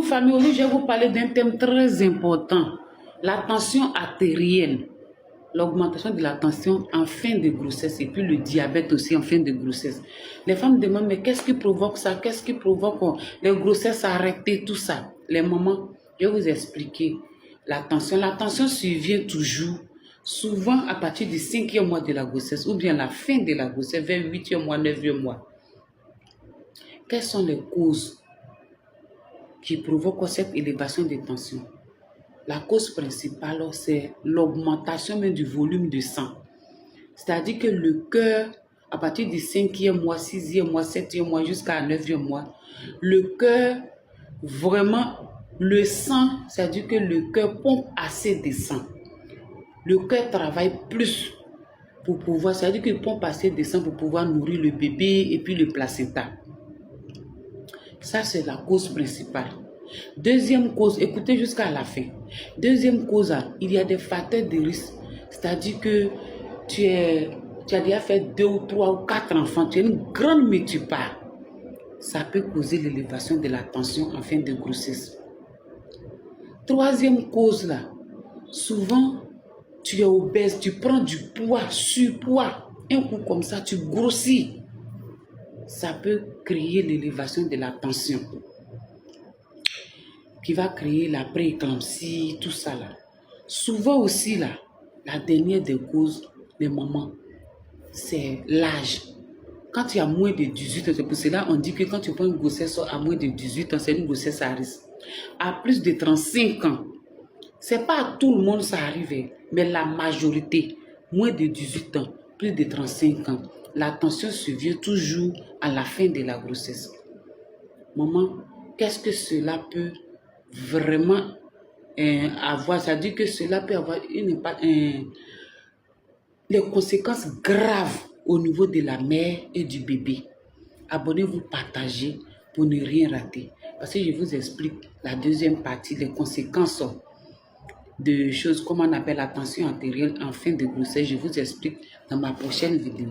famille, aujourd'hui, je vais vous parler d'un thème très important, la tension artérielle, l'augmentation de la tension en fin de grossesse et puis le diabète aussi en fin de grossesse. Les femmes demandent, mais qu'est-ce qui provoque ça? Qu'est-ce qui provoque les grossesses arrêtées, tout ça? Les mamans, je vais vous expliquer la tension. La tension survient toujours, souvent à partir du 5e mois de la grossesse ou bien la fin de la grossesse, vers 8e mois, 9e mois. Quelles sont les causes qui provoquent cette élévation de tension? La cause principale, c'est l'augmentation du volume de sang. C'est-à-dire que le cœur, à partir du 5e mois, 6e mois, 7e mois jusqu'à 9e mois, le cœur, vraiment, le sang, c'est-à-dire que le cœur pompe assez de sang. Le cœur travaille plus pour pouvoir, c'est-à-dire qu'il pompe assez de sang pour pouvoir nourrir le bébé et puis le placenta. Ça, c'est la cause principale. Deuxième cause, écoutez jusqu'à la fin. Deuxième cause, il y a des facteurs de risque. C'est-à-dire que tu as déjà fait 2 ou 3 ou 4 enfants, tu es une grande multipare. Ça peut causer l'élévation de la tension en fin de grossesse. Troisième cause, là, souvent, tu es obèse, tu prends du poids, surpoids. Un coup comme ça, tu grossis. Ça peut créer l'élévation de la tension qui va créer la prééclampsie, tout ça là. Souvent aussi là, la dernière des causes, les mamans, c'est l'âge. Quand tu as moins de 18 ans, c'est pour cela on dit que quand tu prends une grossesse à moins de 18 ans, c'est une grossesse à risque. À plus de 35 ans, c'est pas à tout le monde ça arrive, mais la majorité, moins de 18 ans, plus de 35 ans, la tension survient toujours à la fin de la grossesse. Maman, qu'est-ce que cela peut vraiment avoir? C'est-à-dire que cela peut avoir les conséquences graves au niveau de la mère et du bébé. Abonnez-vous, partagez pour ne rien rater. Parce que je vous explique la deuxième partie, les conséquences de choses, comment on appelle la tension artérielle en fin de grossesse. Je vous explique dans ma prochaine vidéo.